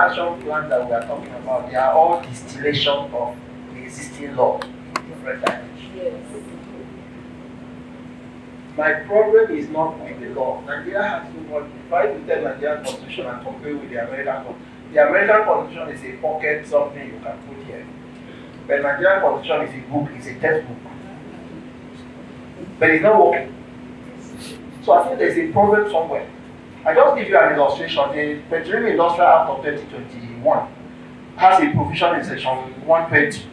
action plans that we are talking about, they are all distillation of the existing law in different dimensions. My problem is not with the law. Nigeria has to work. If I look at Nigerian constitution and compare with the American constitution, the American constitution is a pocket something you can put here. But Nigerian constitution is a book, it's a textbook. But it's not working. So I think there's a problem somewhere. I just give you an illustration. The Petroleum Industrial Act of 2021 has a provision in section 120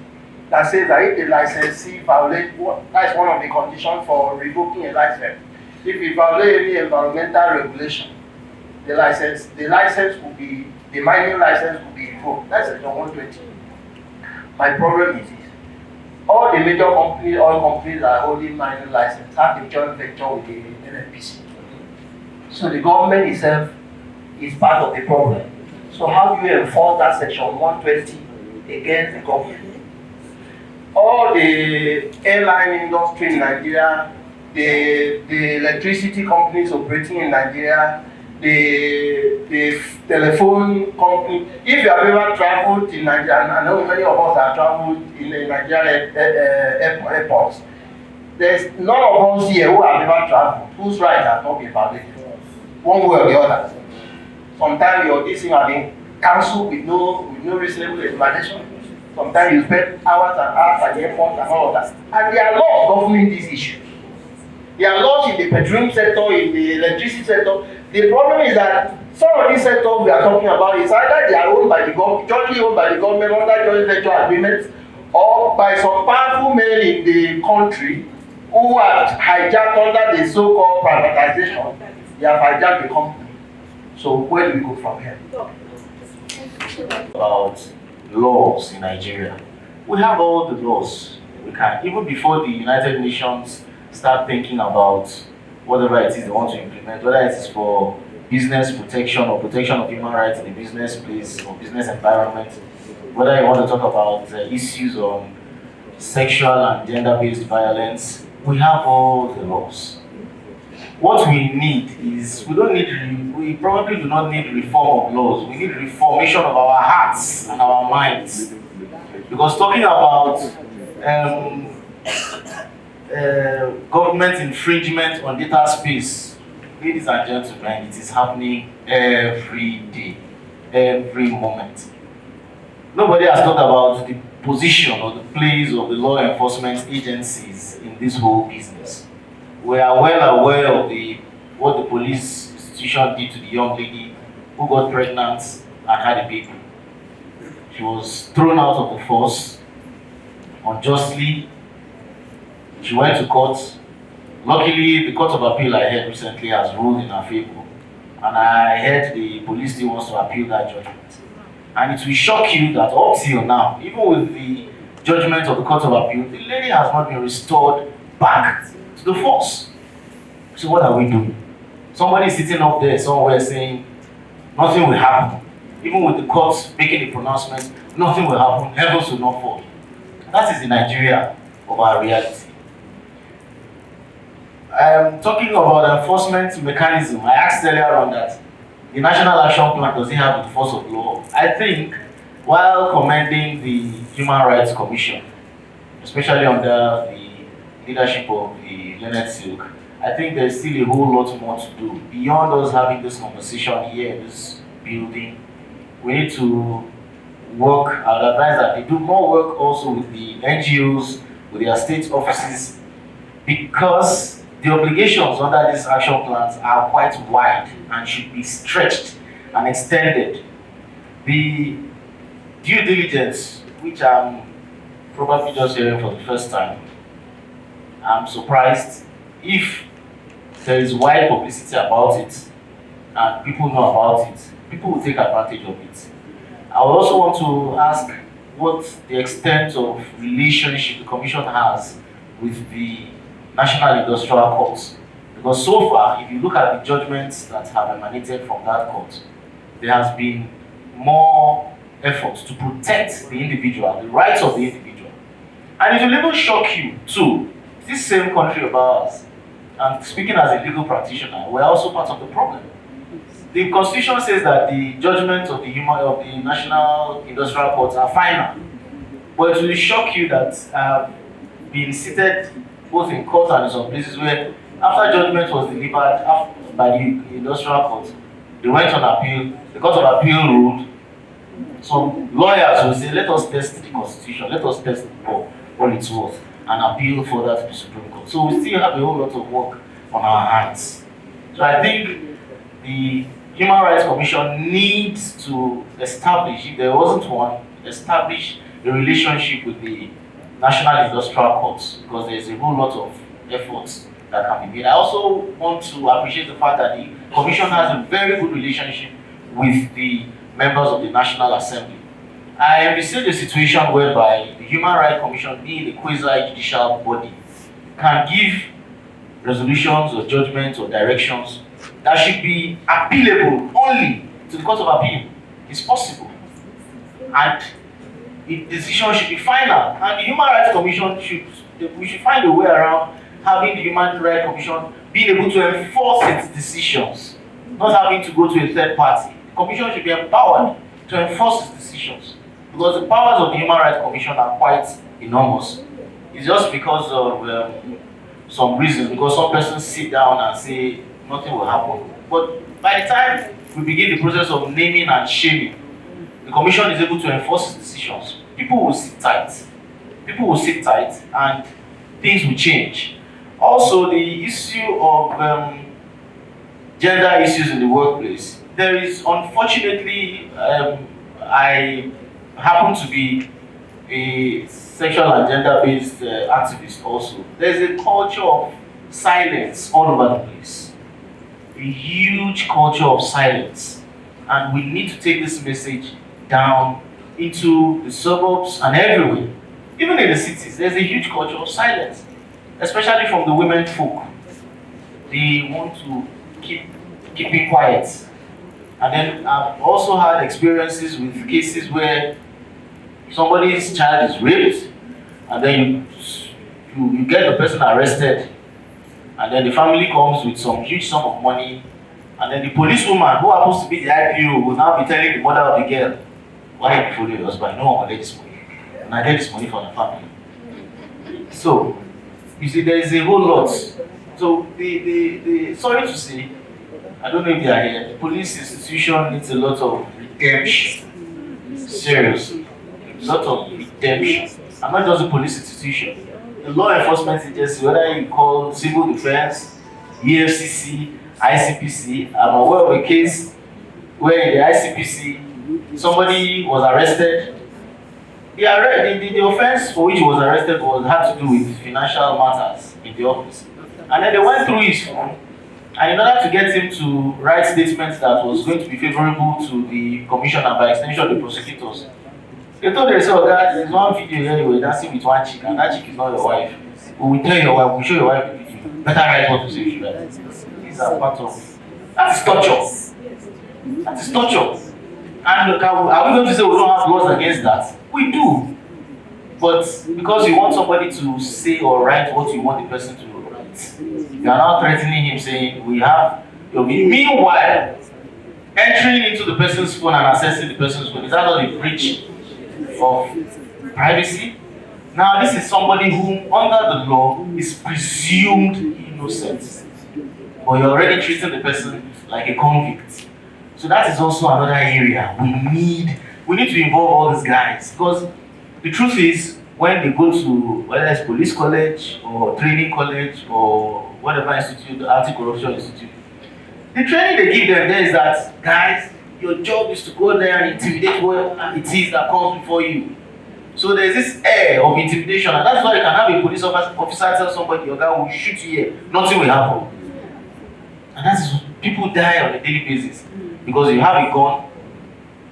that says that if the licensee violates, that's one of the conditions for revoking a license. If you violate any environmental regulation, the license will be, the mining license will be revoked. That's section 120. My problem is this. All the major companies, oil companies that are holding mining license have a joint venture with the NNPC. So the government itself is part of the problem. So how do you enforce that section 120 against the government? All the airline industry in Nigeria, the electricity companies operating in Nigeria, the telephone company. If you have ever traveled in Nigeria, and I know many of us have traveled in the Nigerian airports, there's none of us here who have ever traveled whose rights have not been violated, one way or the other. Sometimes your this thing has been cancelled with no reasonable explanation. Sometimes you spend hours and hours at the airport and all of that. And there are laws governing these issues. There are laws in the petroleum sector, in the electricity sector. The problem is that some of these sectors we are talking about is either they are owned by the government, jointly owned by the government under joint venture agreements, or by some powerful men in the country who have hijacked under the so-called privatization. They have hijacked the company. So where do we go from here? About laws in Nigeria. We have all the laws we can, even before the United Nations start thinking about whatever it is they want to implement, whether it is for business protection or protection of human rights in the business place or business environment, whether you want to talk about issues on sexual and gender-based violence, we have all the laws. What we need is, we probably do not need reform of laws, we need reformation of our hearts and our minds. Because talking about government infringement on data space, ladies and gentlemen, it is happening every day, every moment. Nobody has talked about the position or the place of the law enforcement agencies in this whole business. We are well aware of what the police institution did to the young lady who got pregnant and had a baby. She was thrown out of the force unjustly. She went to court. Luckily, the Court of Appeal I heard recently has ruled in her favor. And I heard the police still wants to appeal that judgment. And it will shock you that up till now, even with the judgment of the Court of Appeal, the lady has not been restored back to the force. So what are we doing? Somebody is sitting up there somewhere saying nothing will happen. Even with the courts making a pronouncement, nothing will happen, heavens will not fall. That is the Nigeria of our reality. Talking about enforcement mechanism, I asked earlier on that the National Action Plan, does it have the force of law? I think, while commending the Human Rights Commission, especially under the leadership of the Leonard Silk, I think there's still a whole lot more to do. Beyond us having this conversation here in this building, we need to work, I would advise that they do more work also with the NGOs, with their state offices, because the obligations under these action plans are quite wide and should be stretched and extended. The due diligence, which I'm probably just hearing for the first time, I'm surprised if there is wide publicity about it and people know about it, people will take advantage of it. I would also want to ask what the extent of relationship the Commission has with the National Industrial Court. Because so far, if you look at the judgments that have emanated from that court, there has been more effort to protect the individual, the rights of the individual. And it will even shock you too, this same country of ours, and speaking as a legal practitioner, we're also part of the problem. The Constitution says that the judgments of the National Industrial Courts are final. But it will shock you that I've been seated both in court and in some places where, after judgment was delivered by the Industrial Court, they went on appeal. The Court of Appeal ruled. Some lawyers will say, let us test the Constitution, let us test for what it's worth, and appeal further to the Supreme Court. So we still have a whole lot of work on our hands. So I think the Human Rights Commission needs to establish, if there wasn't one, establish a relationship with the National Industrial Courts, because there's a whole lot of efforts that can be made. I also want to appreciate the fact that the Commission has a very good relationship with the members of the National Assembly. I envisage a situation whereby the Human Rights Commission, being a quasi-judicial body, can give resolutions or judgments or directions that should be appealable only to the Court of Appeal. It's possible. And the decision should be final. And the Human Rights Commission we should find a way around having the Human Rights Commission being able to enforce its decisions, not having to go to a third party. The Commission should be empowered to enforce its decisions, because the powers of the Human Rights Commission are quite enormous. It's just because of some reasons, because some persons sit down and say nothing will happen. But by the time we begin the process of naming and shaming, the Commission is able to enforce its decisions. People will sit tight. People will sit tight and things will change. Also, the issue of gender issues in the workplace. There is, unfortunately, I happen to be a sexual and gender-based activist also. There's a culture of silence all over the place. A huge culture of silence. And we need to take this message down into the suburbs and everywhere. Even in the cities, there's a huge culture of silence, especially from the women folk. They want to keep it quiet. And then I've also had experiences with cases where somebody's child is raped, and then you get the person arrested, and then the family comes with some huge sum of money, and then the policewoman, who happens to be the IPO, will now be telling the mother of the girl, why you follow your husband? No one will get this money. And I get this money from the family. So, you see, there is a whole lot. So, sorry to say, I don't know if they are here, the police institution needs a lot of redemption. Seriously. A lot of redemption. And not just the police institution. The law enforcement agency, whether you call civil defense, EFCC, ICPC, I'm aware of a case where in the ICPC, somebody was arrested. The offense for which he was arrested had to do with financial matters in the office. And then they went through his phone, and in order to get him to write statements that was going to be favorable to the commission and by extension the prosecutors, they told themselves that there's one video here you were dancing with one chick, and that chick is not your wife. We will tell your wife, we'll show your wife the video. Better write what to say you should write. These are part of. That is torture. That is torture. And look, are we going to say we don't have laws against that? We do. But because you want somebody to say or write what you want the person to write, you are now threatening him, saying, we have. Meanwhile, entering into the person's phone and accessing the person's phone, is that not a breach of privacy? Now, this is somebody who, under the law, is presumed innocent. But you're already treating the person like a convict. So that is also another area we need to involve all these guys, because the truth is, when they go to whether it's police college or training college or whatever institute, the anti-corruption institute, the training they give them there is that, guys, your job is to go there and intimidate what it is that comes before you. So there's this air of intimidation, and that's why you can have a police officer tell somebody, your guy will shoot you here, nothing will happen. And that's people die on a daily basis because you have a gun.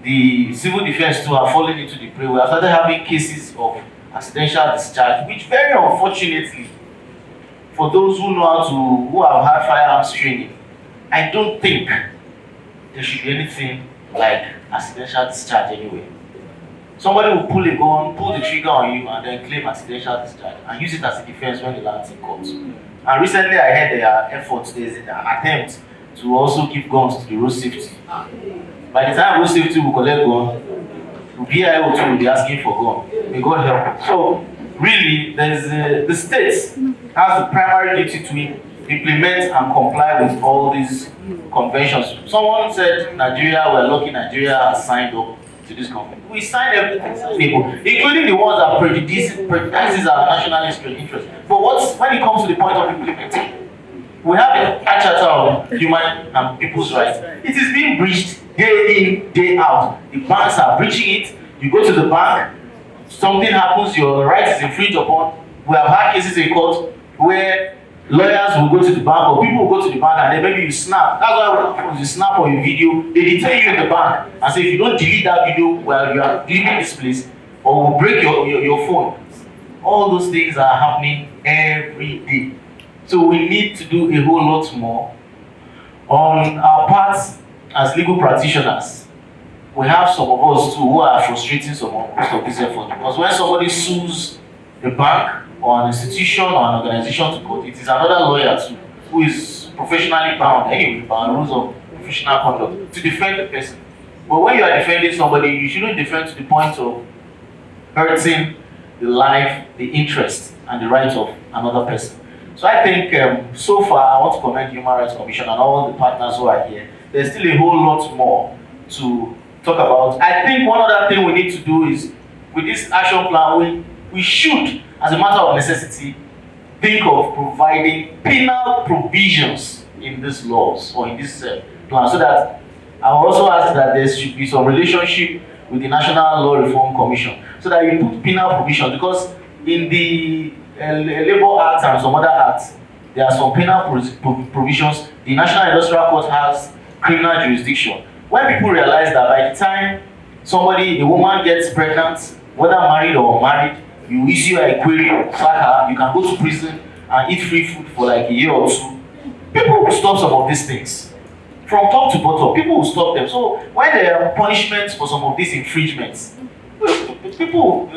The civil defense too are falling into the prey. We have started having cases of accidental discharge, which very unfortunately, for those who who have had firearms training, I don't think there should be anything like accidental discharge anyway. Somebody will pull a gun, pull the trigger on you, and then claim accidental discharge and use it as a defense when the lands in court. And recently I heard there are efforts, there's an attempt to also give guns to the road safety. By the time road safety will collect gun, the VIO too will be asking for gun. May God help. So really, the state has the primary duty to implement and comply with all these conventions. Someone said Nigeria, we're lucky Nigeria has signed up to this convention. We signed everything, including the ones that prejudices our national interest. But when it comes to the point of implementing, we have a charter of human and people's rights. It is being breached day in, day out. The banks are breaching it. You go to the bank, something happens, your rights is infringed upon. We have had cases in court where lawyers will go to the bank or people will go to the bank and then maybe you snap. That's why when you snap on your video, they detain you in the bank and say if you don't delete that video while you are leaving this place, or we'll break your phone. All those things are happening every day. So we need to do a whole lot more on our parts as legal practitioners. We have some of us too who are frustrating some of most of this effort, because when somebody sues a bank or an institution or an organization to court, it is another lawyer too who is professionally bound anyway by rules of professional conduct to defend the person. But when you are defending somebody, you shouldn't defend to the point of hurting the life, the interest, and the rights of another person. So I think so far I want to commend Human Rights Commission and all the partners who are here. There's still a whole lot more to talk about. I think one other thing we need to do is, with this action plan, we should, as a matter of necessity, think of providing penal provisions in these laws or in this plan, so that I will also ask that there should be some relationship with the National Law Reform Commission, so that you put penal provisions, because in the Labour Act and some other acts, there are some penal provisions. The National Industrial Court has criminal jurisdiction. When people realize that by the time a woman gets pregnant, whether married or unmarried, you issue a query, sack her, you can go to prison and eat free food for like a year or two. People will stop some of these things. From top to bottom, people will stop them. So when there are punishments for some of these infringements, people,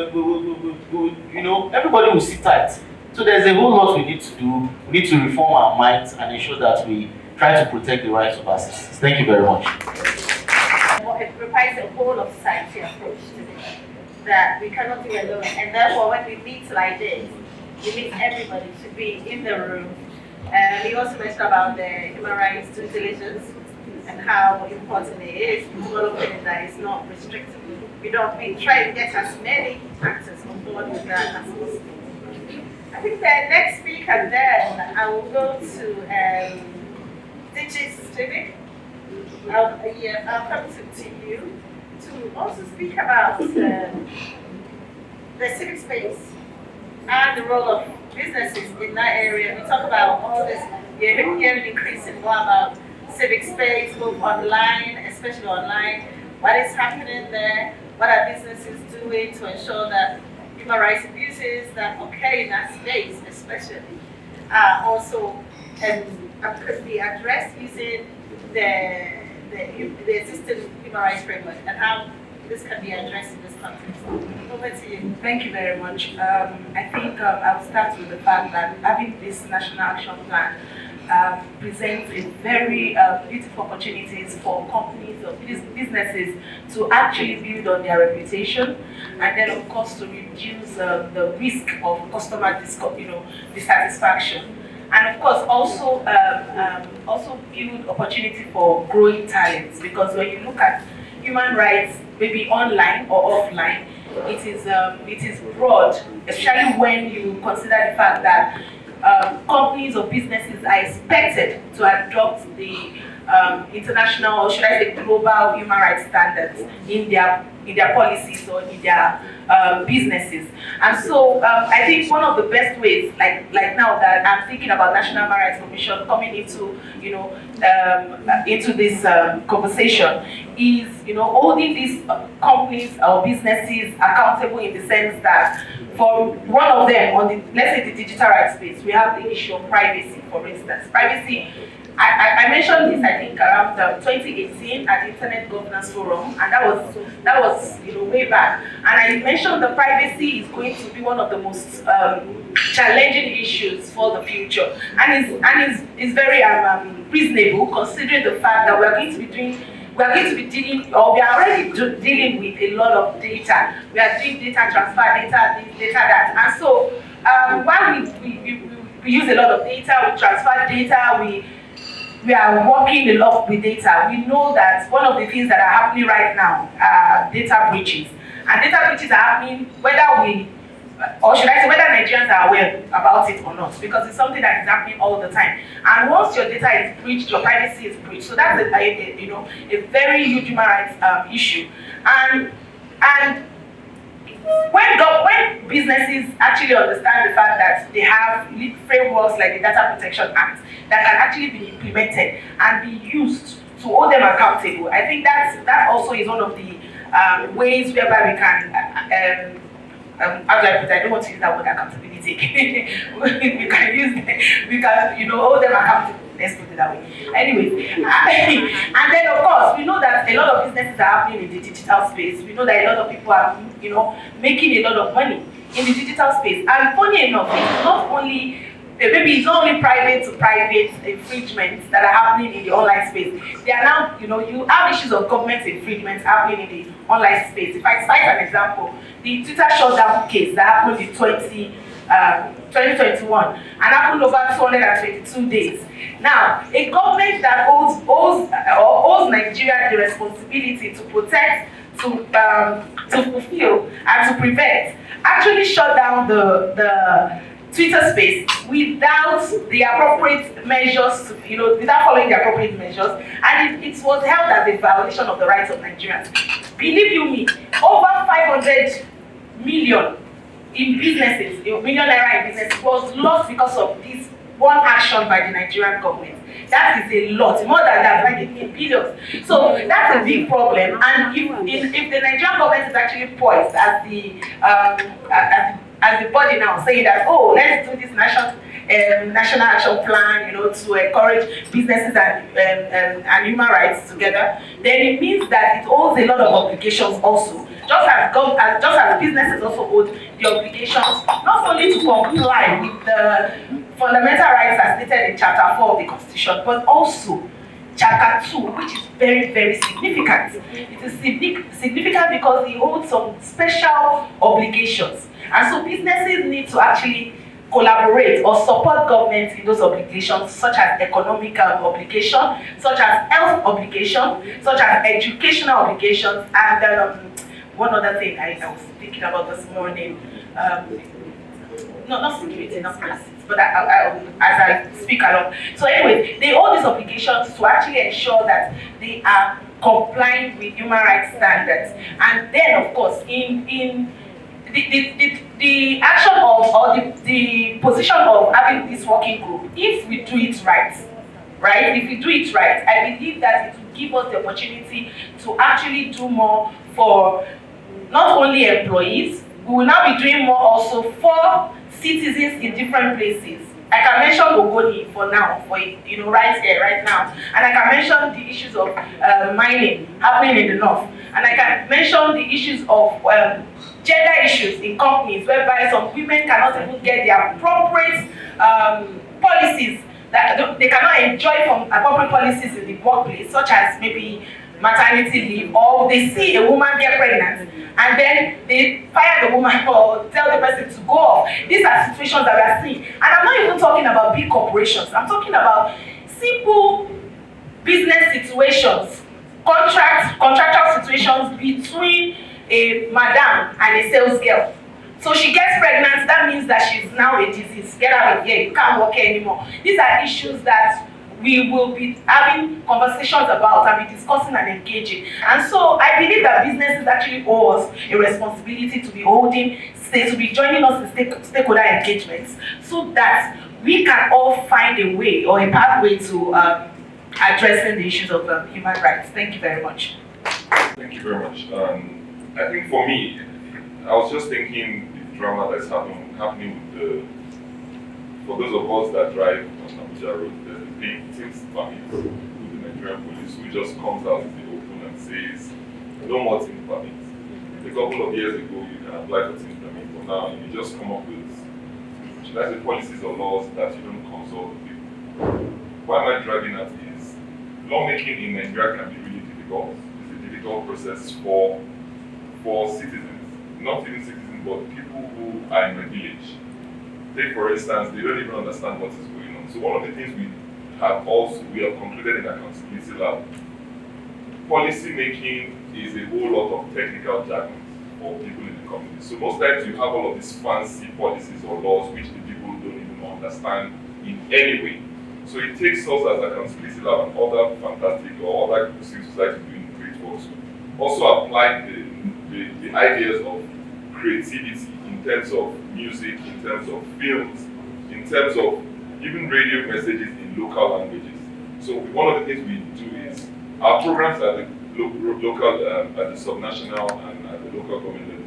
everybody will sit tight. So there's a whole lot we need to do. We need to reform our minds and ensure that we try to protect the rights of our citizens. Thank you very much. It requires a whole of society approach to this that we cannot do alone. And therefore, when we meet like this, we meet everybody to be in the room. He also mentioned about the human rights due diligence and how important it is developing that is not restrictive. We try to get as many actors on board with that as possible. I think the next speaker then, I will go to Digit Civic. I'll come to you to also speak about the civic space and the role of businesses in that area. We talk about all this, you're hearing increasing more about civic space, both online, especially online, what is happening there, what are businesses doing to ensure that human rights abuses that occur in that space, especially, also could be addressed using the existing human rights framework, and how this can be addressed in this context. Over to you. Thank you very much. I think I'll start with the fact that having this National Action Plan presents a very beautiful opportunities for companies or businesses to actually build on their reputation, and then of course to reduce the risk of customer dissatisfaction, and of course also build opportunity for growing talents, because when you look at human rights, maybe online or offline, it is broad, especially when you consider the fact that companies or businesses are expected to adopt the international, or should I say global human rights standards in their policies or in their businesses. And so I think one of the best ways, like now that I'm thinking about National Human Rights Commission coming into into this conversation, is holding these companies or businesses accountable, in the sense that for one of them, on let's say the digital rights space, we have the issue of privacy, for instance. Privacy I mentioned this, I think, around 2018 at the Internet Governance Forum, and that was way back. And I mentioned the privacy is going to be one of the most challenging issues for the future, and it's very reasonable considering the fact that we are going to be dealing, or we are already dealing with a lot of data. We are doing data transfer, data this, data that, and so while we use a lot of data, we transfer data, we are working a lot with data. We know that one of the things that are happening right now are data breaches. And data breaches are happening whether whether Nigerians are aware about it or not, because it's something that is happening all the time. And once your data is breached, your privacy is breached. So that's a very huge human rights issue. And when businesses actually understand the fact that they have frameworks like the Data Protection Act that can actually be implemented and be used to hold them accountable, I think that also is one of the ways whereby we can how do I put it? I don't want to use that word accountability. we can hold them accountable. Let's put it that way. Anyways, and then of course we know that a lot of businesses are happening in the digital space. We know that a lot of people are making a lot of money in the digital space. And funny enough, it's not only it's not only private to private infringements that are happening in the online space. They are now, you have issues of government infringements happening in the online space. If I cite an example, the Twitter shutdown case that happened in 2021 and happened over 222 days. Now, a government that owes Nigeria the responsibility to protect, to fulfill, and to prevent, actually shut down the Twitter space without the appropriate measures, without following the appropriate measures, and it was held as a violation of the rights of Nigerians. Believe you me, over 500 million in businesses, million naira in business was lost because of this one action by the Nigerian government. That is a lot, more than that, like in billions. So that's a big problem. And if the Nigerian government is actually poised as the body now, saying that, oh, let's do this national action plan, to encourage businesses and human rights together, then it means that it owes a lot of obligations also. Just as businesses also hold the obligations not only to comply with the fundamental rights as stated in Chapter 4 of the Constitution, but also Chapter 2, which is very, very significant. It is significant because it holds some special obligations. And so businesses need to actually collaborate or support government in those obligations, such as economic obligation, such as health obligation, such as educational obligations, and one other thing I was thinking about this morning, not security, not policies, but as I speak along. So anyway, they hold these obligations to actually ensure that they are complying with human rights standards. And then, of course, in the action of, or the position of having this working group, if we do it right, if we do it right, I believe that it will give us the opportunity to actually do more for not only employees, we will now be doing more also for citizens in different places. I can mention Ogoni for now, right here, right now. And I can mention the issues of mining happening in the north. And I can mention the issues of gender issues in companies, whereby some women cannot even get the appropriate policies, that they cannot enjoy from appropriate policies in the workplace, such as maybe maternity leave, or they see a woman get pregnant and then they fire the woman or tell the person to go off. These are situations that we are seeing. And I'm not even talking about big corporations. I'm talking about simple business situations, contractual situations between a madam and a sales girl. So she gets pregnant, that means that she's now a disease. Get out of here, you can't work here anymore. These are issues that we will be having conversations about and be discussing and engaging. And so I believe that businesses actually owe us a responsibility to be to be joining us in stakeholder engagements, so that we can all find a way or a pathway to addressing the issues of human rights. Thank you very much. Thank you very much. I think for me, I was just thinking the drama that's happening with for those of us that drive on Abuja Road, takes permit with the Nigerian police, who just comes out in the open and says, no more team permit. A couple of years ago, you can apply for team permit, but now you just come up with, should I say, policies or laws that you don't consult with people. Why am I dragging at is, lawmaking in Nigeria can be really difficult. It's a difficult process for citizens, not even citizens, but people who are in my village. Take for instance, they don't even understand what is going on. So one of the things we have concluded in Accountability Lab, policy making is a whole lot of technical jargon for people in the community. So most times you have all of these fancy policies or laws which the people don't even understand in any way. So it takes us as Accountability Lab and other fantastic or other civil society doing great work to also apply the ideas of creativity in terms of music, in terms of films, in terms of even radio messages in local languages. So one of the things we do is our programs at the local, at the subnational and at the local government level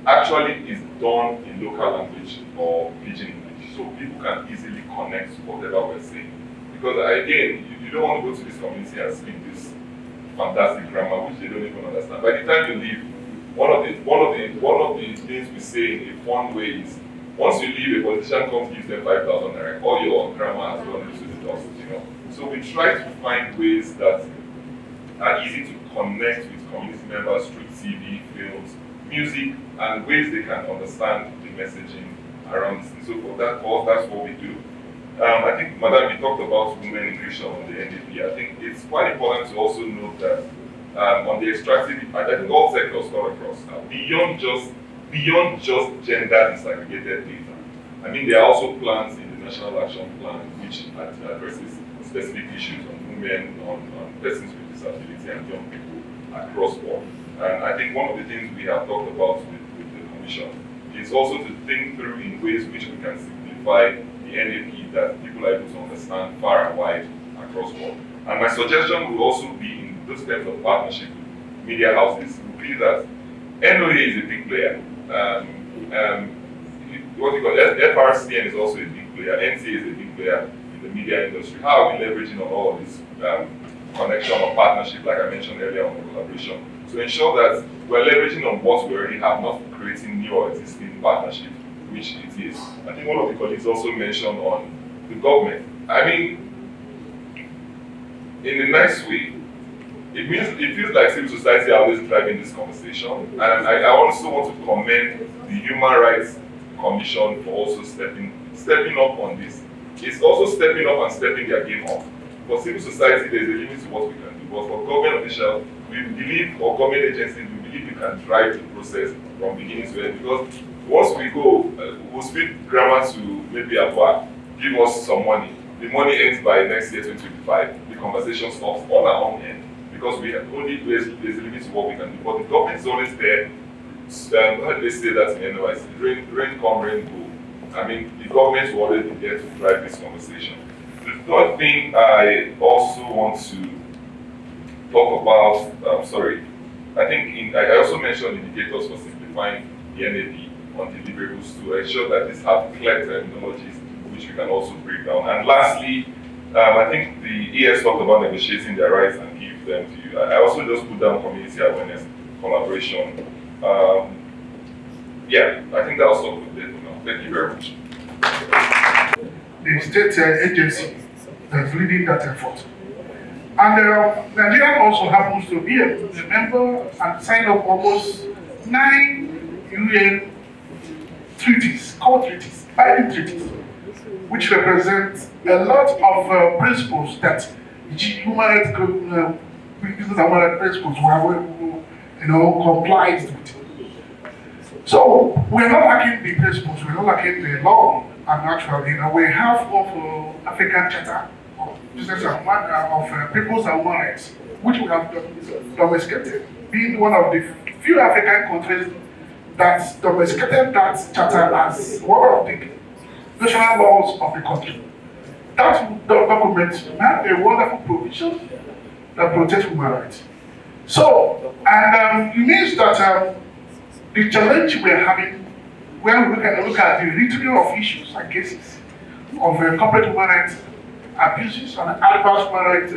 actually is done in local language or pidgin English, so people can easily connect to whatever we're saying. Because again, you don't want to go to this community and speak this fantastic grammar which they don't even understand. By the time you leave, one of the things we say in a fun way is, once you leave, a politician comes, gives them 5,000 naira, all your grammar has gone into the dust, you know. So we try to find ways that are easy to connect with community members through TV, films, music, and ways they can understand the messaging around this. So for that cause, that's what we do. I think, Madam, you talked about women inclusion on the NDP. I think it's quite important to also note that on the extractive, I think all sectors come across beyond just gender disaggregated data. I mean, there are also plans in the National Action Plan which addresses specific issues on women, on persons with disability and young people across board. And I think one of the things we have talked about with the Commission is also to think through in ways which we can simplify the NAP that people are able to understand far and wide across board. And my suggestion will also be in those types of partnership with media houses would be that NOA is a big player. What you call FRCN is also a big player. NCA is a big player in the media industry. How are we leveraging on all of this connection or partnership, like I mentioned earlier, on the collaboration, to ensure that we're leveraging on what we already have, not creating new or existing partnerships, which it is. I think one of the colleagues also mentioned on the government. I mean, in a nice way, it feels like civil society are always driving this conversation. And I also want to commend the Human Rights Commission for also stepping up on this. It's also stepping up and stepping their game up. For civil society, there's a limit to what we can do. But for government officials, we believe, or government agencies, we believe we can drive the process from beginning to end. Because once we go, we'll speak grammar to maybe Abba, give us some money. The money ends by next year, 2025. The conversation stops on our own end. Because we have there's a limit to what we can do. But the government is always there. How do they say that in NYC? Rain come, rain go. I mean, the government will always be there to drive this conversation. The third thing I also want to talk about, I think I also mentioned indicators for simplifying the NAP on deliverables to ensure that these have clear terminologies which we can also break down. And lastly, I think the ES talked about negotiating their rights and give them to you. I also just put down community awareness, collaboration. I think that's all good there for now. Thank you very much. The state agency that's leading that effort. And Nigeria also happens to be a member and signed up almost 9 UN treaties, core treaties, binding treaties, which represent a lot of principles that human rights principles were complied with. So we're not lacking the principles, we're not lacking the law, and actually, we have of African Charter of Business of Peoples and Human Rights, which we have domesticated, being one of the few African countries that domesticated that charter as one of the national laws of the country. That document had a wonderful provision that protects human rights. So, and it means that the challenge we're having when we look at the return of issues and cases of corporate human rights abuses and adverse human rights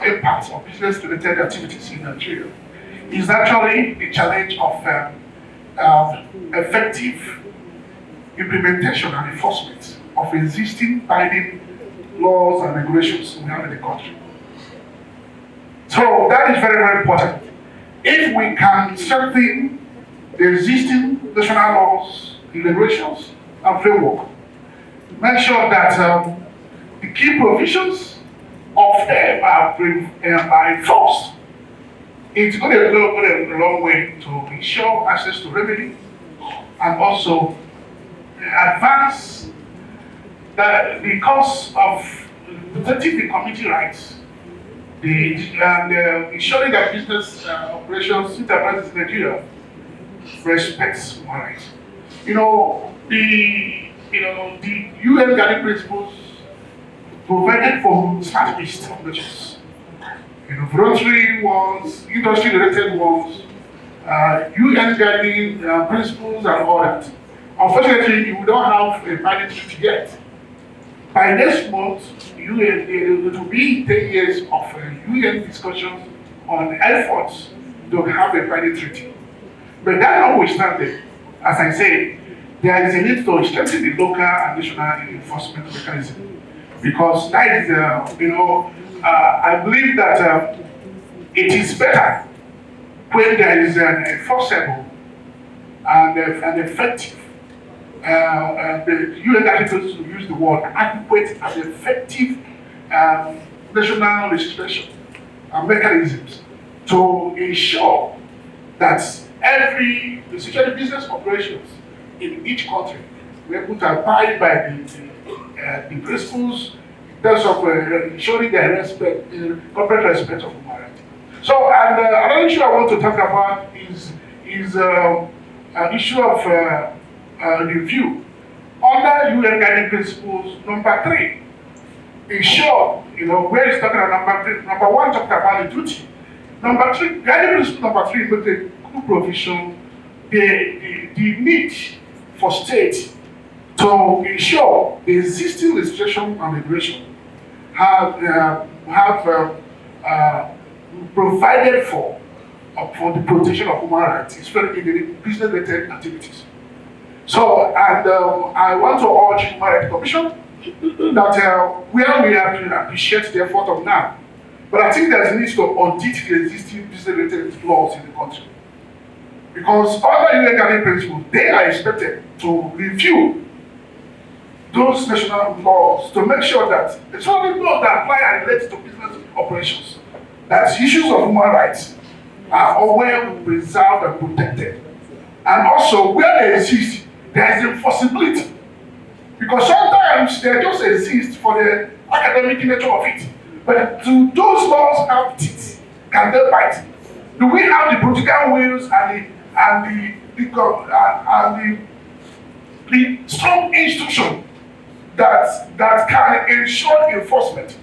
impacts of business-related activities in Nigeria is actually the challenge of effective implementation and enforcement of existing binding laws and regulations we have in the country. So that is very, very important. If we can strengthen the existing national laws, regulations, and framework, make sure that the key provisions of them are enforced, it's going to go a long way to ensure access to remedy and also advance the cause of protecting the community rights and ensuring that business operations, enterprises in Nigeria respects human rights. The UN Guiding Principles provided for strategies of measures. Voluntary ones, industry-related ones, UN Guiding Principles and all that. Unfortunately, we don't have a binding treaty yet. By next month, it will be 10 years of UN discussions on efforts to have a binding treaty. But that notwithstanding, as I say, there is a need to strengthen the local and national enforcement mechanism. Because that is, I believe that it is better when there is an enforceable and effective, the UN articles to use the word adequate and effective national legislation and mechanisms to ensure that especially business operations in each country, we're able to abide by the principles in terms of ensuring their respect, corporate respect of human rights. So, and another issue I want to talk about is an issue of review. Under UN Guiding Principles number 3, ensure, where it's talking about number 1 talked about the duty. Number 3, Guiding Principle number 3 makes a good provision, the need for states to ensure the existing legislation and regulation have provided for the protection of human rights, especially in the business-related activities. So, and I want to urge Human Rights Commission that where we have to appreciate the effort of now, but I think there's a need to audit the existing business-related laws in the country. Because under UN Guiding Principles, they are expected to review those national laws to make sure that it's only laws that apply and relate to business operations, that issues of human rights are well preserved and protected. And also, where they exist, there is enforceability. Because sometimes they just exist for the academic nature of it. But do those laws have teeth? Can they bite? Do we have the political wills and the strong institution that can ensure enforcement?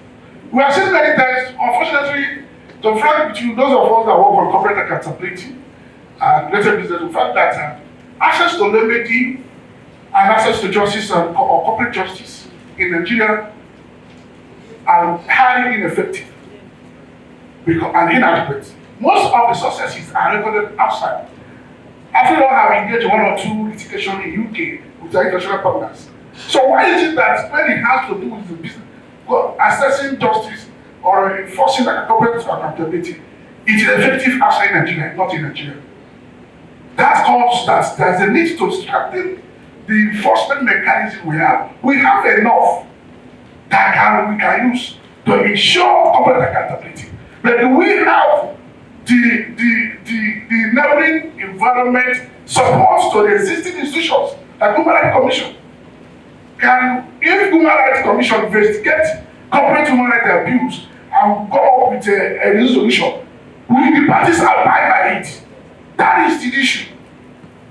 We have seen many times, unfortunately, to frank with you, those of us that work on corporate accountability and related business, we found that access to remedy and access to justice or corporate justice in Nigeria are highly ineffective and inadequate. Most of the successes are recorded outside. After all, have engaged in 1 or 2 litigation in UK with their international partners. So why is it that when it has to do with the business, assessing justice or enforcing corporate accountability, it is effective outside Nigeria, not in Nigeria? That causes that there's a need to strengthen the enforcement mechanism we have. We have enough that we can use to ensure corporate accountability. But do we have the enabling environment supports to the existing institutions like Human Rights Commission? If Human Rights Commission investigate corporate human rights abuse and come up with a resolution, will the parties abide by it? That is the issue.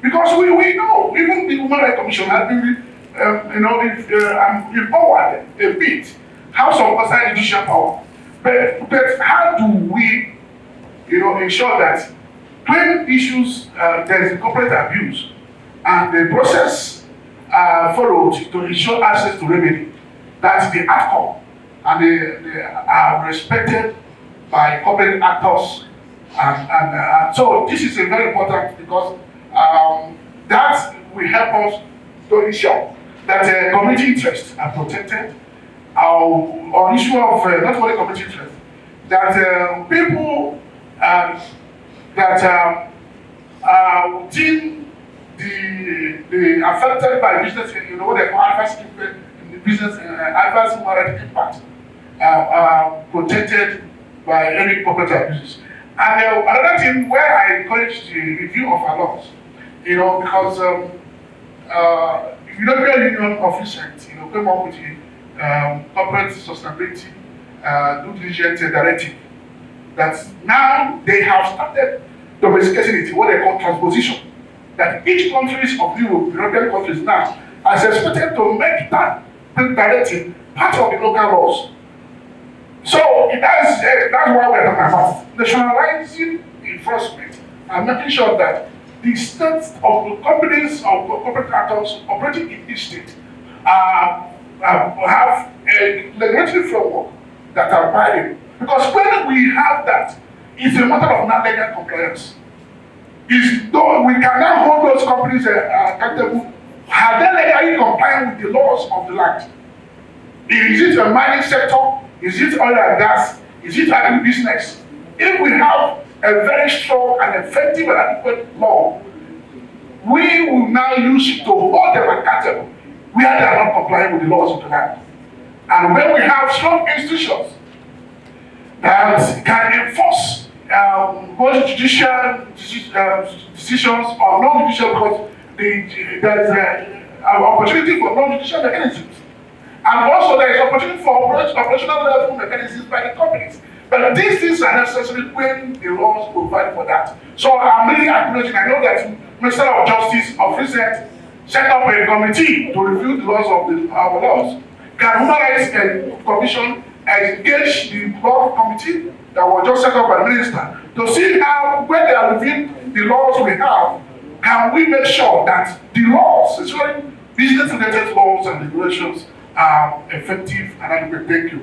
Because we know, even the Human Rights Commission has been empowered a bit, have some outside judicial power. But how do we ensure that when issues, there is corporate abuse and the process followed to ensure access to remedy, that the outcome and they are respected by corporate actors. And so this is a very important because that will help us to ensure that community interests are protected. On issue of not only community interest, that people that within the affected by business, what they call adverse impact in the business, adverse moral impact, protected by any corporate abuses. And another thing where I encourage the review of our laws, because European Union officials, came up with the corporate sustainability due diligence directive. That now they have started domesticating it, what they call transposition. That each countries of European countries now are expected to make that directive part of the local laws. So that's why we're talking about nationalizing enforcement and making sure that the states of companies or corporate actors operating in each state have a regulatory framework that are binding. Because when we have that, it's a matter of non-legal compliance. Though we can now hold those companies accountable, are they legally compliant with the laws of the land? Is it a mining sector? Is it oil and gas? Is it agribusiness? If we have a very strong and effective and adequate law, we will now use to hold them accountable where they are not complying with the laws of the land. And when we have strong institutions that can enforce both judicial decisions or non-judicial, because there's an opportunity for non-judicial mechanisms. And also there is opportunity for operational level mechanisms by the companies. But these things are necessary when the laws provide for that. So I'm really acknowledging, I know that Minister of Justice of recent set up a committee to review the laws of our laws. Can Human Rights Commission engage the law committee that was just set up by the minister to see how, when they are reviewing the laws we have, can we make sure that the laws, especially business-related laws and regulations, are effective and adequate. Thank you.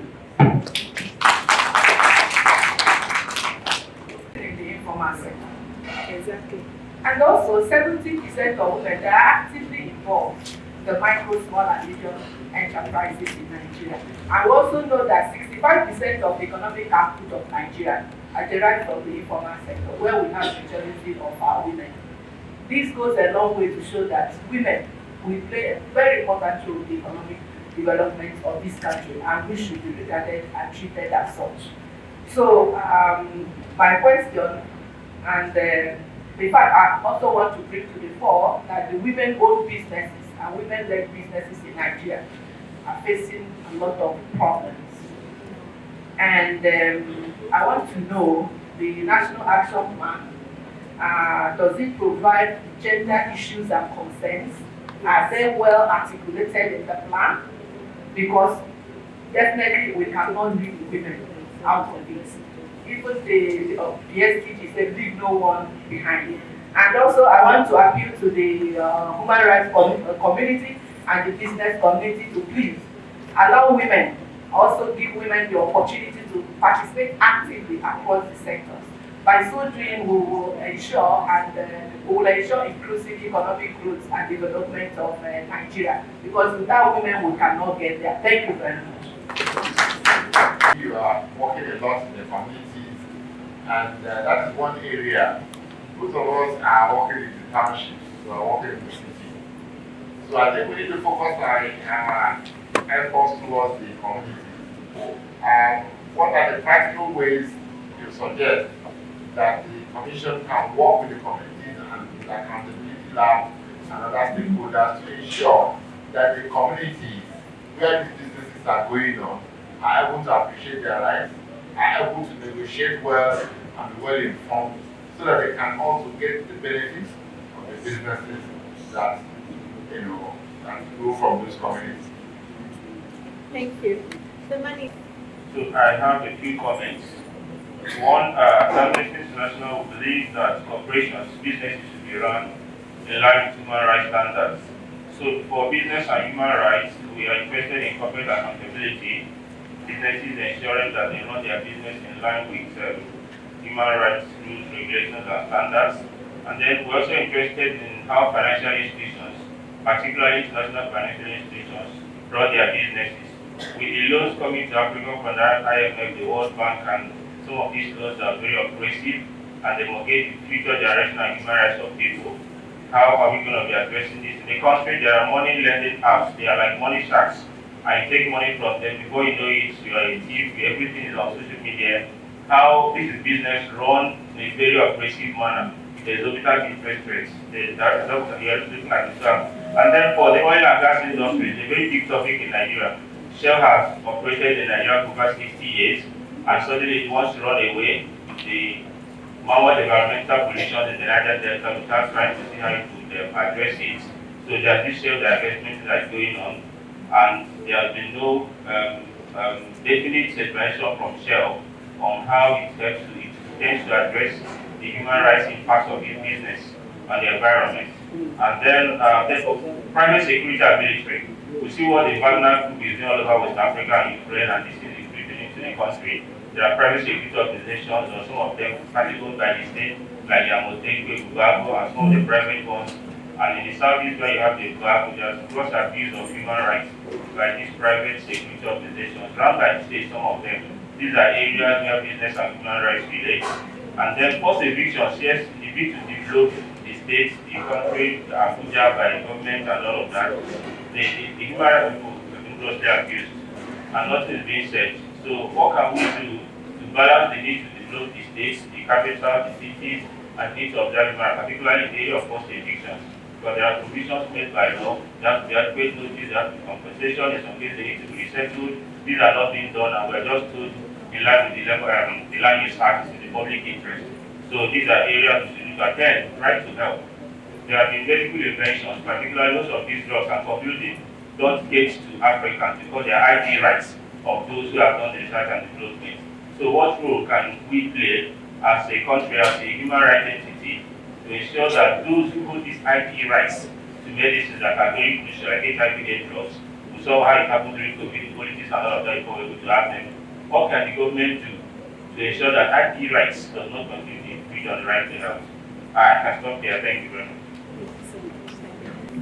In the informal sector. Exactly. And also 70% of women that are actively involved in the micro, small and medium enterprises in Nigeria. And we also know that 65% of the economic output of Nigeria are derived from the informal sector, where we have the majority of our women. This goes a long way to show that women will play a very important role in the economic development of this country, and we should be regarded and treated as such. So my question, and in fact I also want to bring to the fore that the women-owned businesses and women-led businesses in Nigeria are facing a lot of problems. And I want to know, the National Action Plan, does it provide gender issues and concerns? Are they well articulated in the plan? Because definitely we cannot leave women out of it. Even the SDG said leave no one behind. And also I want to appeal to the human rights community and the business community to please allow women, also give women the opportunity to participate actively across the sectors. By so doing, we will ensure inclusive economic growth and development of Nigeria. Because without women, we cannot get there. Thank you very much. You are working a lot in the communities, and that is one area. Most of us are working in the townships, we are working in the city. So I think we need to focus our efforts towards the community. And what are the practical ways you suggest that the Commission can work with the communities and the accountability lab and other stakeholders to ensure that the communities where these businesses are going on are able to appreciate their rights, are able to negotiate well and be well informed, so that they can also get the benefits of the businesses that that grow from those communities. Thank you. The money. So I have a few comments. One, Amnesty International believes that corporations, businesses should be run in line with human rights standards. So for business and human rights, we are interested in corporate accountability businesses ensuring that they run their business in line with human rights rules, regulations, and standards. And then we're also interested in how financial institutions, particularly international financial institutions, run their businesses. With the loans coming to Africa from the IMF, the World Bank, and some of these loans are very aggressive and they mortgage the future direction and human rights of people. How are we going to be addressing this? In the country, there are money lending apps. They are like money sharks. And you take money from them, before you know it, you are a thief, everything is on social media. How this is business run in a very aggressive manner. There's exorbitant interest rates. That's what we are looking at this. And then for the oil and gas industry, it's a very big topic in Nigeria. Shell has operated in Nigeria for over 60 years, and suddenly it wants to run away with the Mama environmental pollution in the Niger Delta without trying to see how it could address it. So there's this shell divestment that's going on, and there has been no definite explanation from Shell on how it intends to address the human rights impacts of its business on the environment. And then private security and military. We see what the Wagner group is doing all over West Africa and Ukraine, and this is creeping into the country. There are private security organizations, or some of them partly owned by the state, like Yamotengo, Bugago, and some of the private ones. And in the southeast where you have the Bugago, there's gross abuse of human rights by these private security organizations. Around by the state, some of them. These are areas where business and human rights relate. And then post evictions, yes, the bid to develop the state, the country, Abuja by the government and all of that. The human rights people have been grossly abused, and nothing is being said. So what can we do to balance the need to develop the states, the capital, the cities, and the need to observe human rights, particularly in the area of post evictions? Because there are provisions made by law, there has to be adequate notice, there has to be compensation, in some cases they need to be resettled. These are not being done, and we're just told in line with the Land Use Act in the public interest. So these are areas to look at. Then, right to health. There have been medical inventions, particularly most of these drugs, and concluding don't get to Africans because they are IP rights of those who have done the research and development. So what role can we play as a country, as a human rights entity, to ensure that those who hold these IP rights to medicines that are very crucial, like HIV/AIDS drugs, we saw how it happened during COVID, politics and all of that, before we were able to have them. What can the government do to ensure that IP rights does not continue to infringe on the right to health? I can stop here. Thank you very much.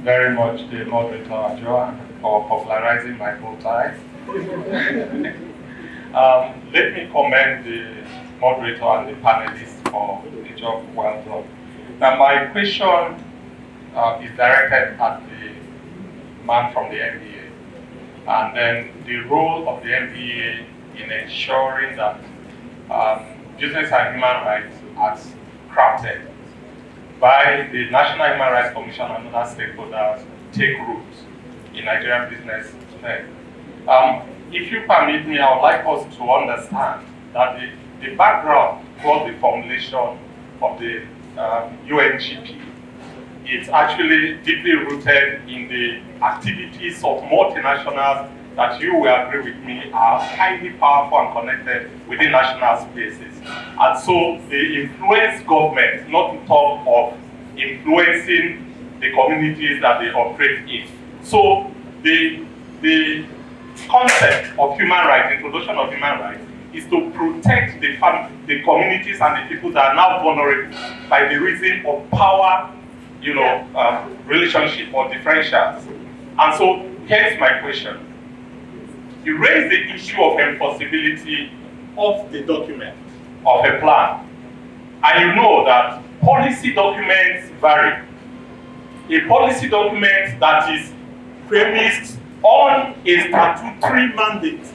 Very much the moderator, Joan, for popularizing my bow tie. Let me commend the moderator and the panelists for the job well done. Now, my question is directed at the man from the NBA, and then the role of the NBA in ensuring that business and human rights are crafted by the National Human Rights Commission and other stakeholders take root in Nigerian business today. If you permit me, I would like us to understand that the background for the formulation of the UNGP is actually deeply rooted in the activities of multinationals that you will agree with me are highly powerful and connected within national spaces. And so they influence government, not to talk of influencing the communities that they operate in. So the concept of human rights, introduction of human rights, is to protect the communities and the people that are now vulnerable by the reason of power, relationship or differentials. And so here's my question. You raise the issue of enforceability of the document, of a plan. And you know that policy documents vary. A policy document that is premised on a statutory mandate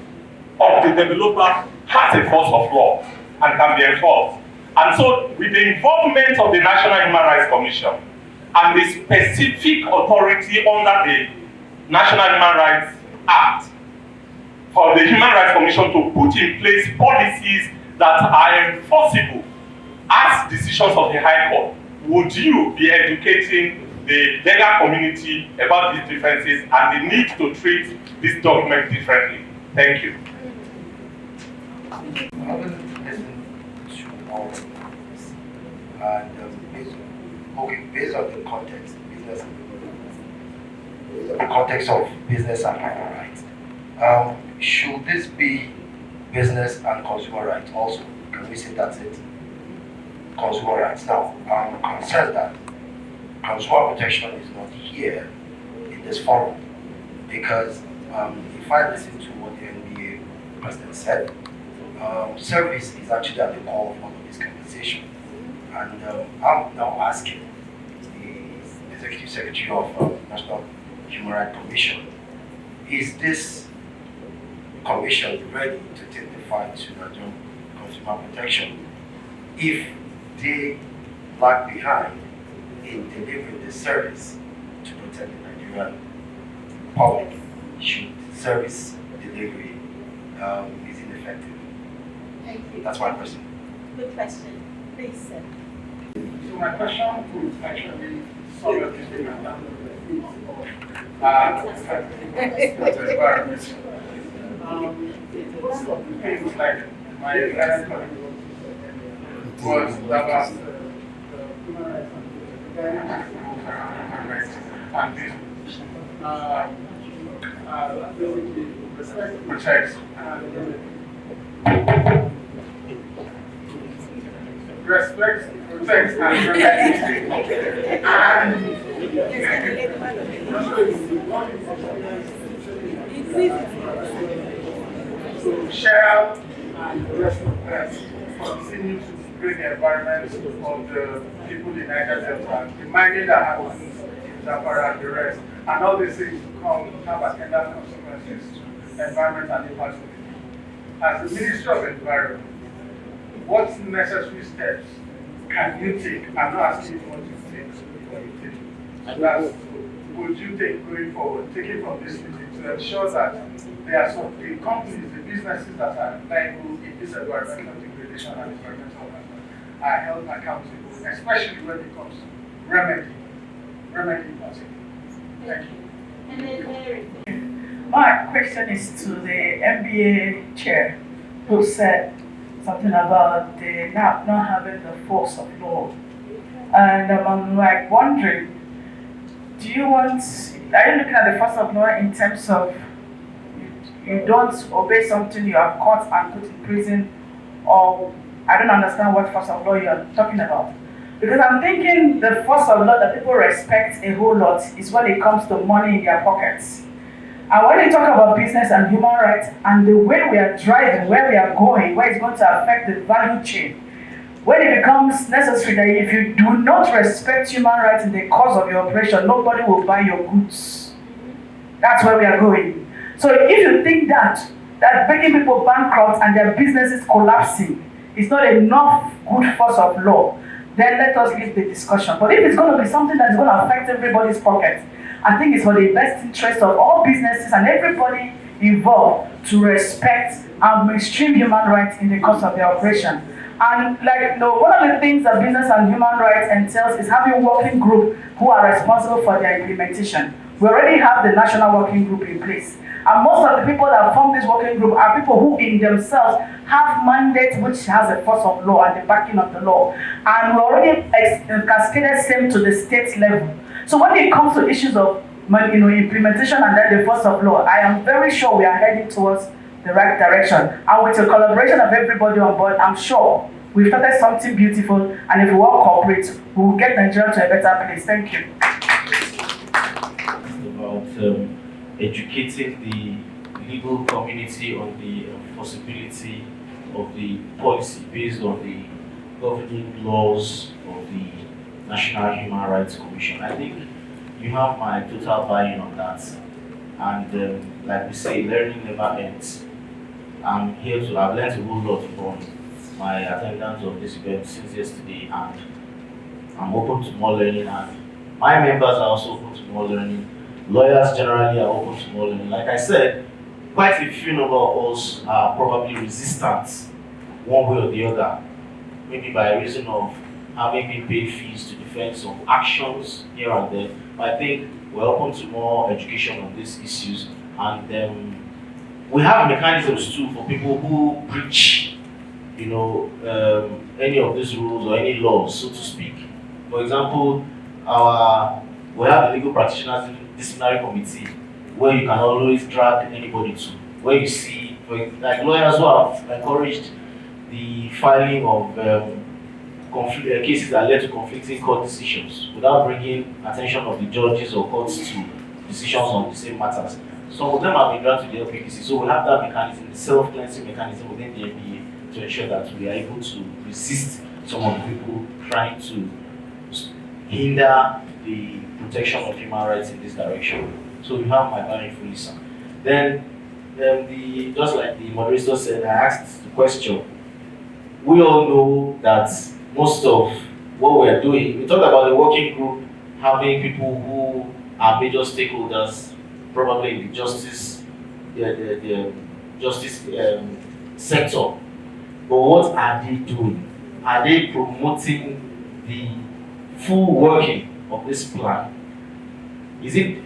of the developer has a force of law and can be enforced. And so with the involvement of the National Human Rights Commission and the specific authority under the National Human Rights Act, for the Human Rights Commission to put in place policies that are enforceable as decisions of the High Court, would you be educating the legal community about these differences and the need to treat this document differently? Thank you. Having listened to all of this, and based on the context, the context of business and human rights, should this be business and consumer rights also? Can we say that's it? Consumer rights. Now, I'm concerned that consumer protection is not here in this forum because if I listen to what the NBA president said, service is actually at the core of all of this conversation. And I'm now asking the Executive Secretary of National Human Rights Commission, is this commission ready to take the fight to consumer protection if they lag behind in delivering the service to protect the Nigerian public? Should service delivery is ineffective? Thank you. That's my question. Good question. Please, sir. So my question would actually solve this environment. Most of the things like my parent was about and this basically protects protects and so Shell and the rest of us continue to bring the environment of the people in Niger Delta, reminding that happens in Zamfara and the rest, and all these things have attendant consequences to the environment and the impact of it. As the Ministry of Environment, what necessary steps can you take? I'm not asking you what you take, what you take. And that's would you take going forward, taking from this meeting to ensure that there are some the companies, the businesses that are liable in this environmental degradation and environmental hazard are held accountable, especially when it comes to remedy in particular. Thank you. And then Mary. My question is to the MBA chair who said something about the not having the force of law. And I'm like wondering, are you looking at the force of law in terms of you don't obey something, you are caught and put in prison, or I don't understand what force of law you are talking about. Because I'm thinking the force of law that people respect a whole lot is when it comes to money in their pockets. And when you talk about business and human rights and the way we are driving, where we are going, where it's going to affect the value chain, when it becomes necessary that if you do not respect human rights in the course of your operation, nobody will buy your goods. That's where we are going. So if you think that making people bankrupt and their businesses collapsing is not enough good force of law, then let us leave the discussion. But if it's going to be something that's going to affect everybody's pocket, I think it's for the best interest of all businesses and everybody involved to respect and mainstream human rights in the course of their operation. And one of the things that business and human rights entails is having a working group who are responsible for their implementation. We already have the national working group in place. And most of the people that form this working group are people who in themselves have mandates which has a force of law and the backing of the law. And we already cascaded same to the state level. So when it comes to issues of implementation and then the force of law, I am very sure we are heading towards the right direction. And with the collaboration of everybody on board, I'm sure we've started something beautiful, and if we all cooperate, we will get Nigeria to a better place. Thank you. About educating the legal community on the enforceability of the policy based on the governing laws of the National Human Rights Commission. I think you have my total buy-in on that. And like we say, learning never ends. I've learned a whole lot from my attendance of this event since yesterday, and I'm open to more learning, and my members are also open to more learning. Lawyers generally are open to more learning. Like I said, quite a few number of us are probably resistant one way or the other, maybe by reason of having been paid fees to defend some actions here and there. But I think we're open to more education on these issues, and we have mechanisms too for people who breach, any of these rules or any laws, so to speak. For example, we have the Legal Practitioners Disciplinary Committee, where you can always drag anybody to. where you see, like lawyers who have encouraged the filing of cases that led to conflicting court decisions without bringing attention of the judges or courts to decisions on the same matters. Some of them have been dragged to the LPKC, so we have that mechanism, the self-cleansing mechanism within the NBA to ensure that we are able to resist some of the people trying to hinder the protection of human rights in this direction. So you have my buying fully, sir. Then, just like the moderator said, I asked the question. We all know that most of what we are doing, we talked about the working group having people who are major stakeholders, probably in the justice, the justice sector. But what are they doing? Are they promoting the full working of this plan? Is it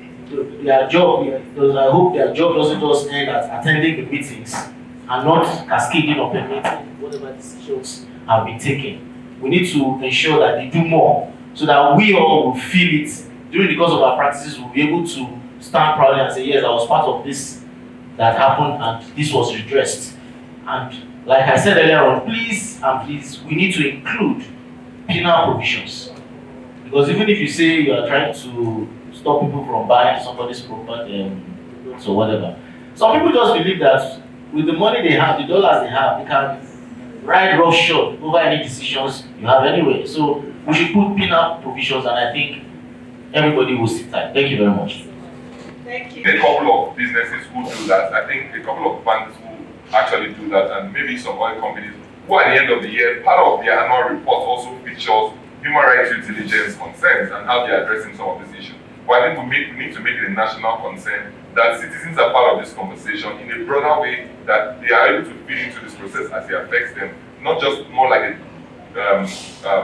their job? I hope their job doesn't just end at attending the meetings and not cascading or permitting whatever decisions have been taken. We need to ensure that they do more so that we all will feel it during the course of our practices. We'll be able to stand proudly and say, yes, I was part of this that happened and this was redressed. And like I said earlier on, please, we need to include penal provisions. Because even if you say you are trying to stop people from buying somebody's property or whatever, some people just believe that with the money they have, the dollars they have, they can ride roughshod over any decisions you have anyway. So we should put penal provisions, and I think everybody will sit tight. Thank you very much. Thank you. A couple of businesses who do that. I think a couple of banks who actually do that, and maybe some oil companies who at the end of the year, part of their annual report also features human rights due diligence concerns and how they are addressing some of these issues. But I think we need to make it a national concern that citizens are part of this conversation in a broader way, that they are able to fit into this process as it affects them, not just more like a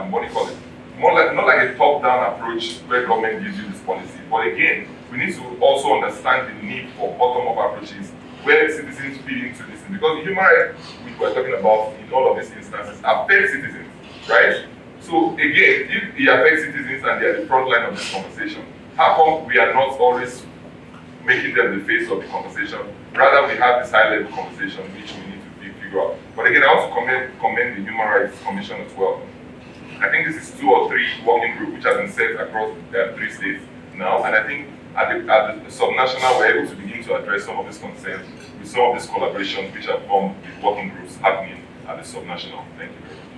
what do you call it? Not like a top-down approach where government gives you this policy. But again, we need to also understand the need for bottom-up approaches where citizens fit into this. Because the human rights which we're talking about in all of these instances affect citizens, right? So again, if it affects citizens and they are the front line of this conversation, how come we are not always making them the face of the conversation? Rather, we have this high-level conversation which we need to figure out. But again, I want to commend the Human Rights Commission as well. I think this is 2 or 3 working groups which have been set across 3 states now, and I think at the subnational we're able to begin to address some of these concerns with some of these collaborations which have formed with working groups happening at the subnational. Thank you very much.